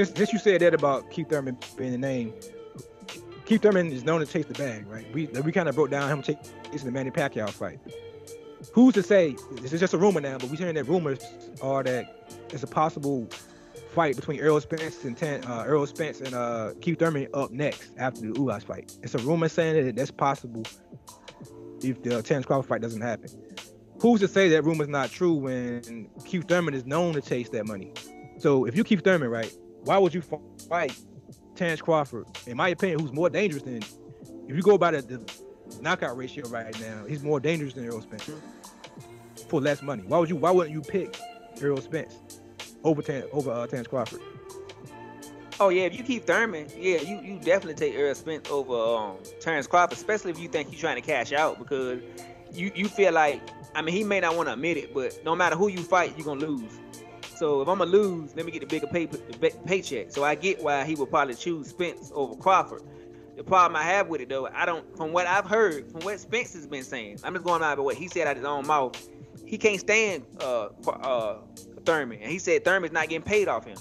since you said that about Keith Thurman being the name, Keith Thurman is known to chase the bag, right? We kind of broke down him chasing the Manny Pacquiao fight. Who's to say, this is just a rumor now, but we're hearing that rumors are that it's a possible fight between Errol Spence and Keith Thurman up next after the Ugas fight. It's a rumor saying that that's possible if the Terence Crawford fight doesn't happen. Who's to say that rumor's not true when Keith Thurman is known to chase that money? So if you Keith Thurman, right, why would you fight Terence Crawford? In my opinion, who's more dangerous than, if you go by the knockout ratio right now, he's more dangerous than Errol Spence for less money. Why wouldn't you pick Errol Spence over Terence Crawford? Oh yeah, if you keep Thurman, yeah, you definitely take Errol Spence over Terence Crawford, especially if you think he's trying to cash out, because you feel like, I mean, he may not want to admit it, but no matter who you fight, you're gonna lose. So if I'm gonna lose, let me get the bigger paycheck. So I get why he would probably choose Spence over Crawford. The problem I have with it though, from what I've heard, from what Spence has been saying, I'm just going by what he said out of his own mouth. He can't stand Thurman, and he said Thurman's not getting paid off him.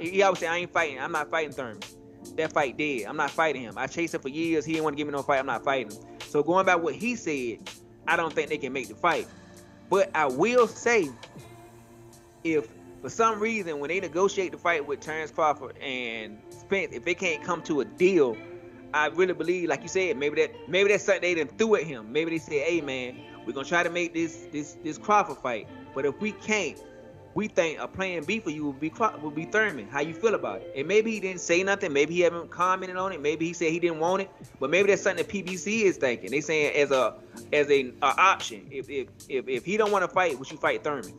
He always say, I'm not fighting Thurman. That fight dead. I'm not fighting him. I chased him for years. He didn't want to give me no fight. I'm not fighting him. So going by what he said, I don't think they can make the fight. But I will say, if for some reason when they negotiate the fight with Terence Crawford and Spence, if they can't come to a deal, I really believe, like you said, maybe that's something they done threw at him. Maybe they said, hey man, we're gonna try to make this Crawford fight. But if we can't, we think a plan B for you will be Thurman. How you feel about it? And maybe he didn't say nothing. Maybe he haven't commented on it. Maybe he said he didn't want it. But maybe that's something that PBC is thinking. They saying as a option. If he don't want to fight, would you fight Thurman?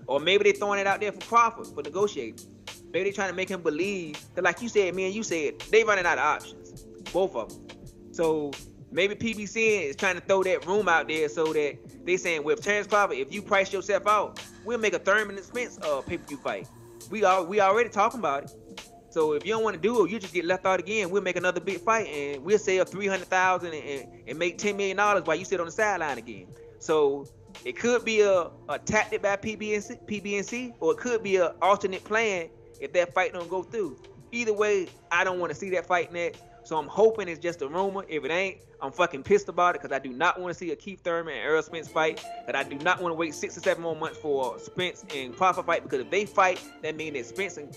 Or maybe they throwing it out there for Crawford for negotiating. Maybe they trying to make him believe that, like you said, me and you said, they running out of options, both of them. So maybe PBC is trying to throw that room out there so that they saying, with Terence Crawford, if you price yourself out, we'll make a Thurman and Spence pay-per-view fight. We already talking about it. So if you don't want to do it, you just get left out again. We'll make another big fight and we'll sell $300,000 and make $10 million while you sit on the sideline again. So it could be a tactic by PBNC, or it could be an alternate plan if that fight don't go through. Either way, I don't want to see that fight next. So I'm hoping it's just a rumor. If it ain't, I'm fucking pissed about it, because I do not want to see a Keith Thurman and Errol Spence fight. And I do not want to wait 6 or 7 more months for Spence and Crawford fight, because if they fight, that means that Spence and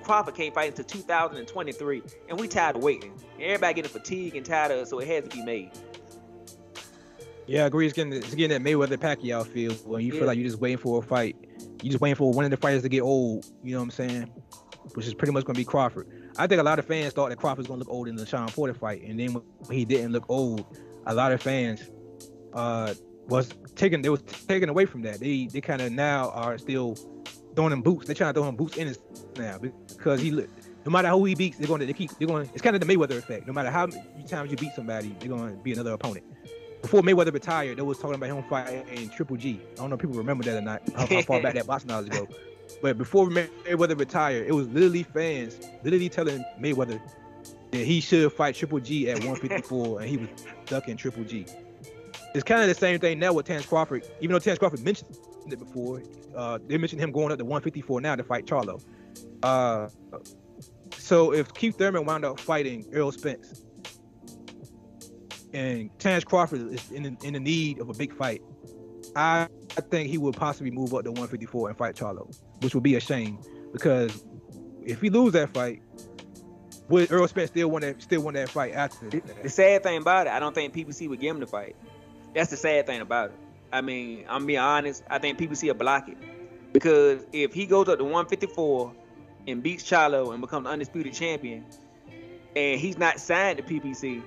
Crawford can't fight until 2023. And we tired of waiting. Everybody getting fatigued and tired of it, so it has to be made. Yeah, I agree. It's getting that Mayweather-Pacquiao feel when you feel like you're just waiting for a fight. You're just waiting for one of the fighters to get old. You know what I'm saying? Which is pretty much going to be Crawford. I think a lot of fans thought that Crawford was going to look old in the Sean Porter fight, and then when he didn't look old, a lot of fans was taken away from that. They kind of now are still throwing him boots. They're trying to throw him boots in his now, because no matter who he beats, they're going. It's kind of the Mayweather effect. No matter how many times you beat somebody, they're going to be another opponent. Before Mayweather retired, they was talking about him fighting Triple G. I don't know if people remember that or not, how far back that boxing knowledge ago. But before Mayweather retired, it was literally fans telling Mayweather that he should fight Triple G at 154, and he was ducking Triple G. It's kind of the same thing now with Terence Crawford. Even though Terence Crawford mentioned it before, they mentioned him going up to 154 now to fight Charlo. So if Keith Thurman wound up fighting Errol Spence, and Terence Crawford is in the need of a big fight, I think he would possibly move up to 154 and fight Charlo, which would be a shame, because if he lose that fight, would Errol Spence still won that fight after that? The sad thing about it, I don't think PBC would give him the fight. That's the sad thing about it. I mean, I'm being honest, I think PBC will block it, because if he goes up to 154 and beats Charlo and becomes undisputed champion, and he's not signed to PBC,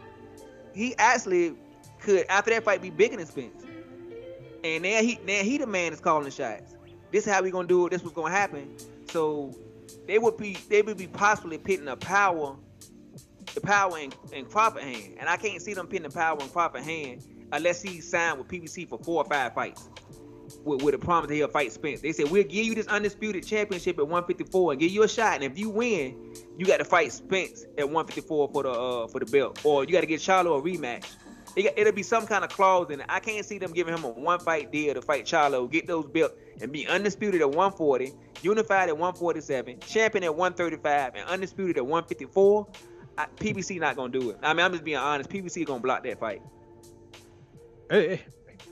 he actually could, after that fight, be bigger than Spence. And now he the man that's calling the shots. This is how we gonna do it. This was gonna happen. So they would be possibly pitting the power in Crawford's hand. And I can't see them pitting the power in Crawford's hand unless he signed with PBC for 4 or 5 fights with a promise that he'll fight Spence. They said, we'll give you this undisputed championship at 154 and give you a shot. And if you win, you got to fight Spence at 154 for the belt, or you got to get Charlo a rematch. It'll be some kind of clause in it. I can't see them giving him a 1-fight deal to fight Charlo, get those belts, and be undisputed at 140, unified at 147, champion at 135, and undisputed at 154. PBC not gonna do it. I mean, I'm just being honest. PBC gonna block that fight. I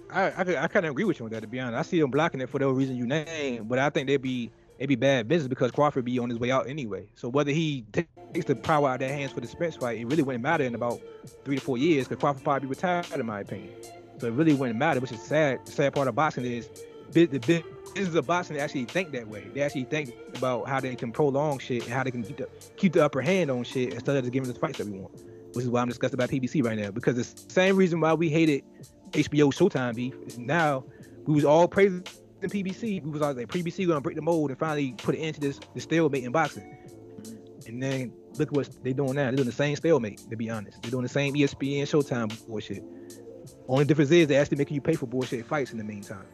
kind of agree with you on that, to be honest. I see them blocking it for the reason you named, but I think it'd be bad business because Crawford be on his way out anyway. So whether he takes the power out of their hands for the Spence fight, it really wouldn't matter in about 3 to 4 years because Crawford probably be retired, in my opinion. So it really wouldn't matter, which is sad. The sad part of boxing is the business of boxing actually think that way. They actually think about how they can prolong shit and how they can keep the upper hand on shit instead of just giving us the fights that we want. Which is why I'm discussing about PBC right now, because it's the same reason why we hated HBO Showtime beef is now we was all praising PBC. We was all like, PBC gonna break the mold and finally put an end to this stalemate in boxing. And then look what they doing now. They're doing the same stalemate, to be honest. They're doing the same ESPN Showtime bullshit. Only difference is they're actually making you pay for bullshit fights in the meantime.